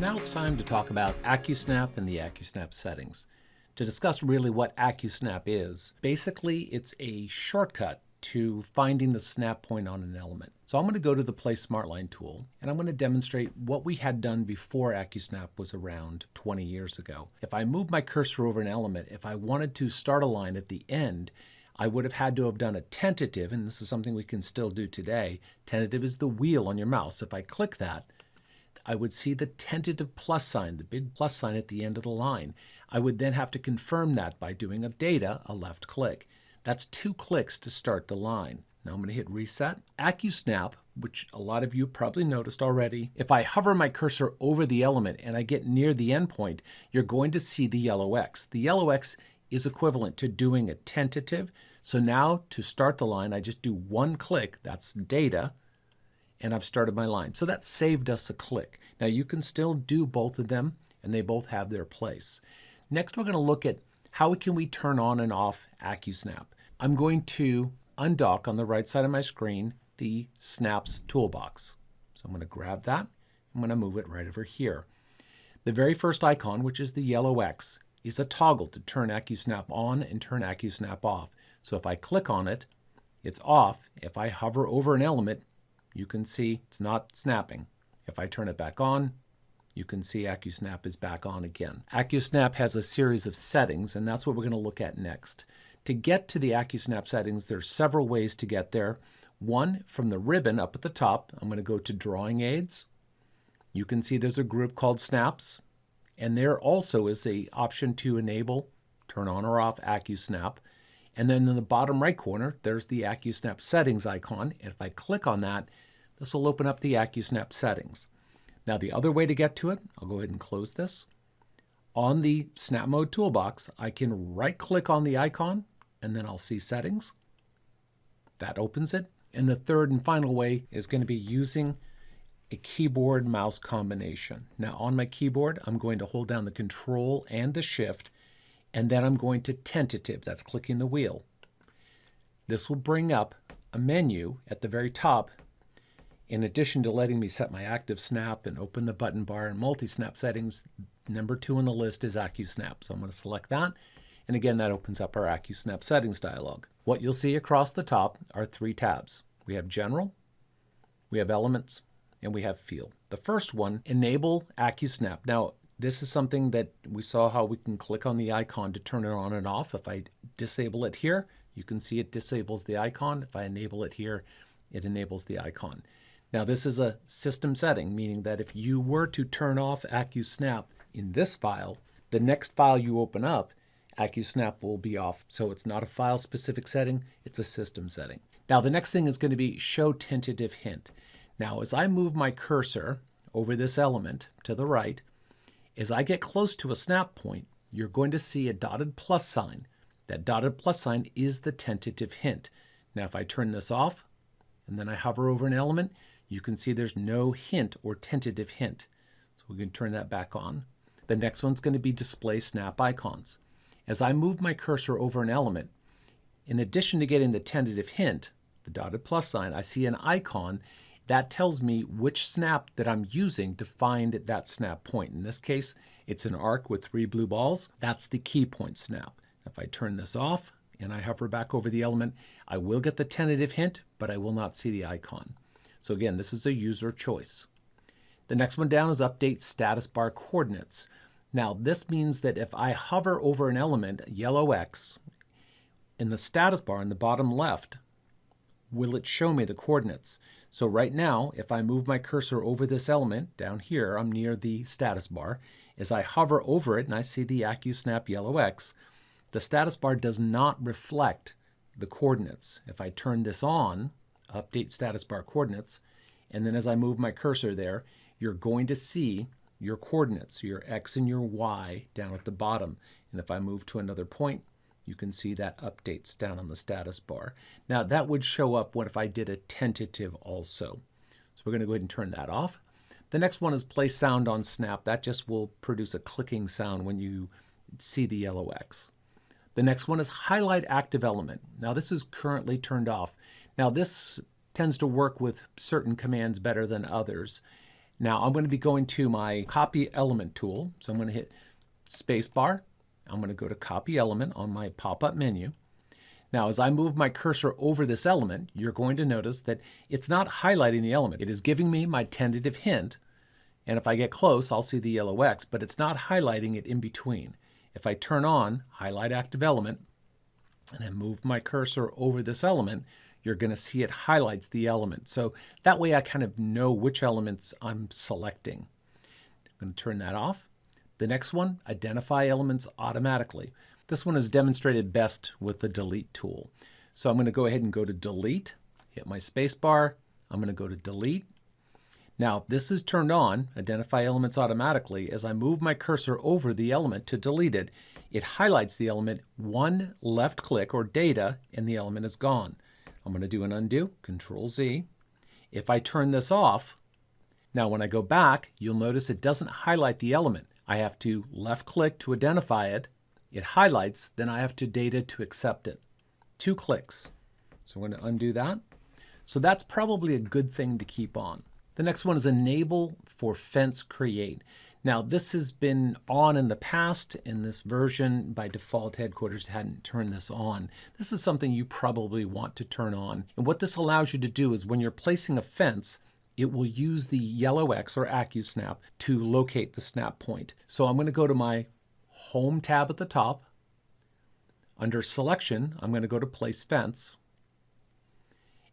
Now it's time to talk about AccuSnap and the AccuSnap settings. To discuss really what AccuSnap is, basically it's a shortcut to finding the snap point on an element. So I'm going to go to the Place Smart Line tool and I'm going to demonstrate what we had done before AccuSnap was around 20 years ago. If I move my cursor over an element, if I wanted to start a line at the end, I would have had to have done a tentative, and this is something we can still do today. Tentative is the wheel on your mouse. If I click that, I would see the tentative plus sign, the big plus sign at the end of the line. I would then have to confirm that by doing a left click. That's 2 clicks to start the line. Now I'm going to hit reset. AccuSnap, which a lot of you probably noticed already, if I hover my cursor over the element and I get near the endpoint, you're going to see the yellow X. The yellow X is equivalent to doing a tentative. So now to start the line, I just do 1 click, that's data, and I've started my line. So that saved us a click. Now you can still do both of them and they both have their place. Next we're going to look at how can we turn on and off AccuSnap. I'm going to undock on the right side of my screen the Snaps toolbox. So I'm going to grab that. I'm going to move it right over here. The very first icon, which is the yellow X, is a toggle to turn AccuSnap on and turn AccuSnap off. So if I click on it, it's off. If I hover over an element, you can see it's not snapping. If I turn it back on, you can see AccuSnap is back on again. AccuSnap has a series of settings, and that's what we're going to look at next. To get to the AccuSnap settings, there's several ways to get there. One, from the ribbon up at the top, I'm going to go to Drawing Aids. You can see there's a group called Snaps, and there also is an option to enable, turn on or off AccuSnap. And then in the bottom right corner, there's the AccuSnap Settings icon. And if I click on that, this will open up the AccuSnap Settings. Now the other way to get to it, I'll go ahead and close this. On the Snap Mode toolbox, I can right-click on the icon, and then I'll see Settings. That opens it. And the third and final way is going to be using a keyboard-mouse combination. Now on my keyboard, I'm going to hold down the Control and the Shift, and then I'm going to tentative, that's clicking the wheel. This will bring up a menu at the very top. In addition to letting me set my active snap and open the button bar and multi-snap settings, number 2 on the list is AccuSnap. So I'm going to select that. And again, that opens up our AccuSnap Settings dialog. What you'll see across the top are 3 tabs. We have General, we have Elements, and we have Field. The first one, Enable AccuSnap. Now, this is something that we saw how we can click on the icon to turn it on and off. If I disable it here, you can see it disables the icon. If I enable it here, it enables the icon. Now this is a system setting, meaning that if you were to turn off AccuSnap in this file, the next file you open up, AccuSnap will be off. So it's not a file specific setting, it's a system setting. Now the next thing is going to be Show Tentative Hint. Now as I move my cursor over this element to the right, as I get close to a snap point, you're going to see a dotted plus sign. That dotted plus sign is the tentative hint. Now if I turn this off and then I hover over an element, you can see there's no hint or tentative hint. So we can turn that back on. The next one's going to be Display Snap Icons. As I move my cursor over an element, in addition to getting the tentative hint, the dotted plus sign, I see an icon that tells me which snap that I'm using to find that snap point. In this case, it's an arc with 3 blue balls. That's the key point snap. If I turn this off and I hover back over the element, I will get the tentative hint, but I will not see the icon. So again, this is a user choice. The next one down is Update Status Bar Coordinates. Now this means that if I hover over an element, yellow X, in the status bar in the bottom left, will it show me the coordinates? So right now, if I move my cursor over this element, down here, I'm near the status bar. As I hover over it and I see the AccuSnap yellow X, the status bar does not reflect the coordinates. If I turn this on, Update Status Bar Coordinates, and then as I move my cursor there, you're going to see your coordinates, your X and your Y down at the bottom. And if I move to another point, you can see that updates down on the status bar. Now that would show up what if I did a tentative also. So we're going to go ahead and turn that off. The next one is Play Sound on Snap. That just will produce a clicking sound when you see the yellow X. The next one is Highlight Active Element. Now this is currently turned off. Now this tends to work with certain commands better than others. Now I'm going to be going to my copy element tool. So I'm going to hit spacebar. I'm going to go to copy element on my pop-up menu. Now, as I move my cursor over this element, you're going to notice that it's not highlighting the element. It is giving me my tentative hint. And if I get close, I'll see the yellow X, but it's not highlighting it in between. If I turn on Highlight Active Element and I move my cursor over this element, you're going to see it highlights the element. So that way I kind of know which elements I'm selecting. I'm going to turn that off. The next one, identify elements automatically. This one is demonstrated best with the delete tool. So I'm going to go ahead and go to delete, hit my space bar. I'm going to go to delete. Now, if this is turned on, identify elements automatically, as I move my cursor over the element to delete it, it highlights the element, one left click or data, and the element is gone. I'm going to do an undo, Control Z. If I turn this off, now when I go back, you'll notice it doesn't highlight the element. I have to left click to identify it. It highlights, then I have to data to accept it. 2 clicks. So I'm going to undo that. So that's probably a good thing to keep on. The next one is enable for fence create. Now this has been on in the past. In this version, by default, headquarters hadn't turned this on. This is something you probably want to turn on. And what this allows you to do is when you're placing a fence, it will use the yellow X or AccuSnap to locate the snap point. So I'm going to go to my Home tab at the top. Under Selection, I'm going to go to Place Fence.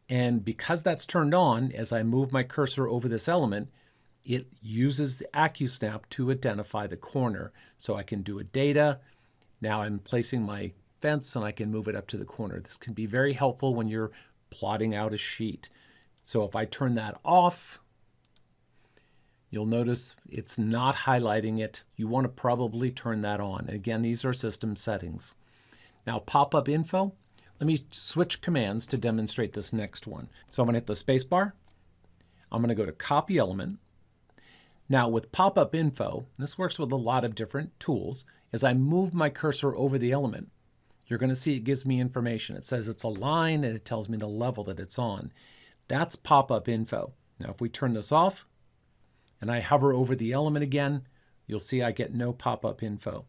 And because that's turned on, as I move my cursor over this element, it uses AccuSnap to identify the corner. So I can do a data. Now I'm placing my fence and I can move it up to the corner. This can be very helpful when you're plotting out a sheet. So if I turn that off, you'll notice it's not highlighting it. You want to probably turn that on. And again, these are system settings. Now pop-up info, let me switch commands to demonstrate this next one. So I'm going to hit the space bar. I'm going to go to copy element. Now with pop-up info, this works with a lot of different tools. As I move my cursor over the element, you're going to see it gives me information. It says it's a line and it tells me the level that it's on. That's pop-up info. Now if we turn this off and I hover over the element again, you'll see I get no pop-up info.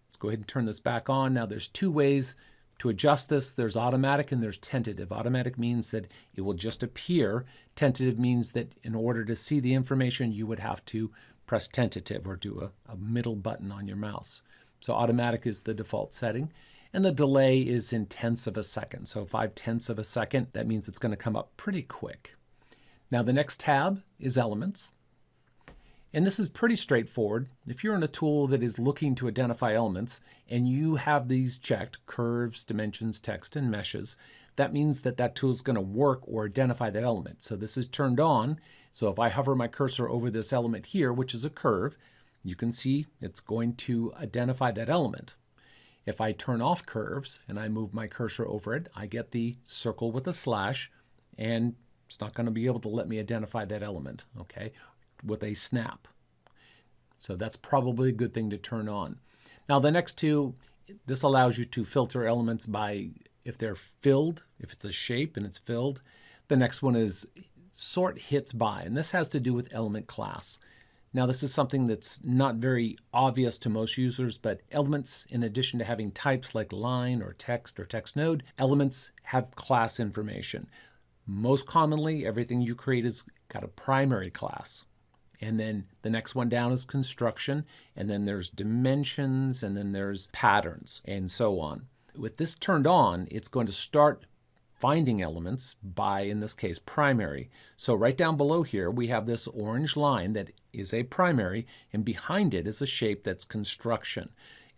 Let's go ahead and turn this back on. Now there's 2 ways to adjust this. There's automatic and there's tentative. Automatic means that it will just appear. Tentative means that in order to see the information, you would have to press tentative or do a middle button on your mouse. So automatic is the default setting. And the delay is in tenths of a second. So 5/10 of a second, that means it's going to come up pretty quick. Now the next tab is elements. And this is pretty straightforward. If you're in a tool that is looking to identify elements and you have these checked, curves, dimensions, text, and meshes, that means that that tool is going to work or identify that element. So this is turned on. So if I hover my cursor over this element here, which is a curve, you can see it's going to identify that element. If I turn off curves and I move my cursor over it, I get the circle with a slash, and it's not going to be able to let me identify that element, okay, with a snap. So that's probably a good thing to turn on. Now the next 2, this allows you to filter elements by if they're filled, if it's a shape and it's filled. The next one is sort hits by, and this has to do with element class. Now this is something that's not very obvious to most users, but elements, in addition to having types like line or text node, elements have class information. Most commonly, everything you create has got a primary class. And then the next one down is construction, and then there's dimensions, and then there's patterns, and so on. With this turned on, it's going to start finding elements by, in this case, primary. So right down below here, we have this orange line that is a primary, and behind it is a shape that's construction.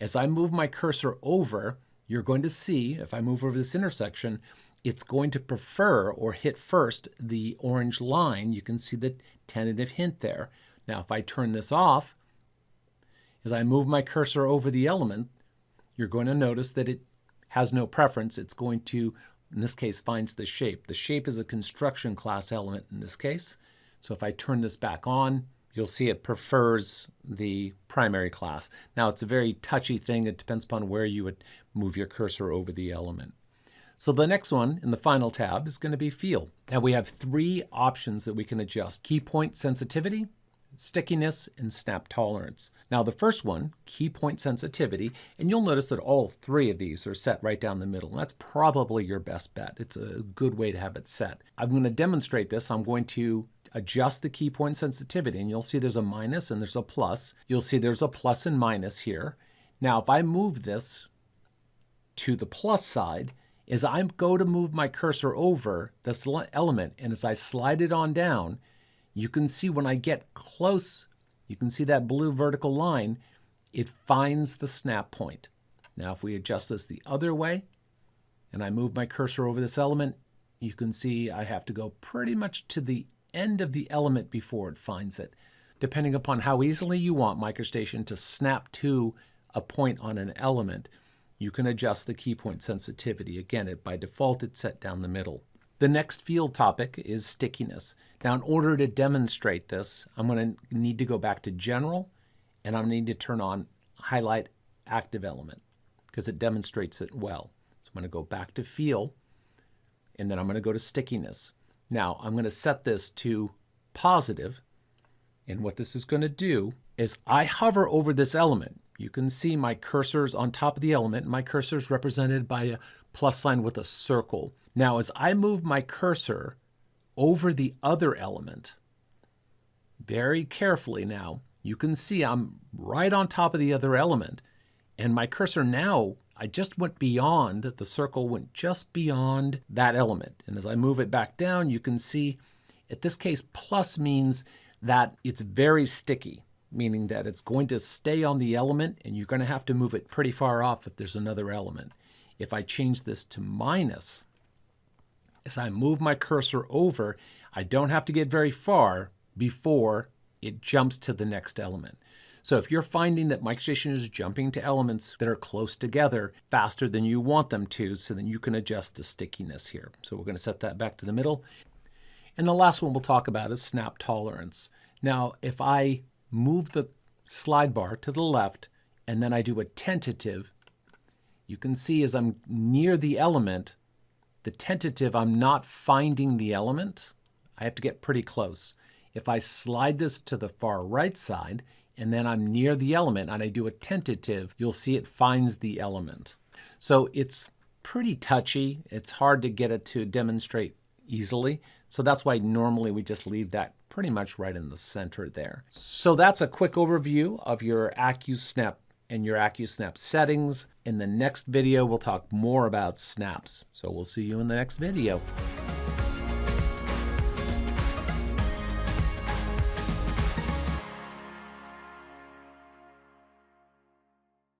As I move my cursor over, you're going to see, if I move over this intersection, it's going to prefer or hit first the orange line. You can see the tentative hint there. Now, if I turn this off, as I move my cursor over the element, you're going to notice that it has no preference. It's going to, in this case, finds the shape. The shape is a construction class element in this case. So if I turn this back on, you'll see it prefers the primary class. Now, it's a very touchy thing. It depends upon where you would move your cursor over the element. So the next one in the final tab is going to be Feel. Now we have 3 options that we can adjust: key point sensitivity, stickiness and snap tolerance. Now the first one, key point sensitivity, and you'll notice that all three of these are set right down the middle. And that's probably your best bet. It's a good way to have it set. I'm going to demonstrate this. I'm going to adjust the key point sensitivity, and you'll see there's a minus and there's a plus. You'll see there's a plus and minus here. Now if I move this to the plus side, as I go to move my cursor over this element, and as I slide it on down, you can see when I get close, you can see that blue vertical line, it finds the snap point. Now if we adjust this the other way, and I move my cursor over this element, you can see I have to go pretty much to the end of the element before it finds it. Depending upon how easily you want MicroStation to snap to a point on an element, you can adjust the key point sensitivity. Again, by default, it's set down the middle. The next field topic is stickiness. Now, in order to demonstrate this, I'm going to need to go back to General, and I'm going to need to turn on Highlight Active Element because it demonstrates it well. So I'm going to go back to Feel, and then I'm going to go to Stickiness. Now, I'm going to set this to positive, and what this is going to do is I hover over this element. You can see my cursor's on top of the element. My cursor is represented by a plus sign with a circle. Now, as I move my cursor over the other element, very carefully now, you can see I'm right on top of the other element. And my cursor now, I just went beyond, the circle went just beyond that element. And as I move it back down, you can see, in this case, plus means that it's very sticky, meaning that it's going to stay on the element and you're going to have to move it pretty far off if there's another element. If I change this to minus, as I move my cursor over, I don't have to get very far before it jumps to the next element. So if you're finding that MicroStation is jumping to elements that are close together faster than you want them to, so then you can adjust the stickiness here. So we're going to set that back to the middle. And the last one we'll talk about is snap tolerance. Now, if I move the slide bar to the left and then I do a tentative, you can see as I'm near the element, the tentative, I'm not finding the element. I have to get pretty close. If I slide this to the far right side and then I'm near the element and I do a tentative, you'll see it finds the element. So it's pretty touchy. It's hard to get it to demonstrate easily. So that's why normally we just leave that pretty much right in the center there. So that's a quick overview of your AccuSnap and your AccuSnap settings. In the next video, we'll talk more about snaps. So we'll see you in the next video.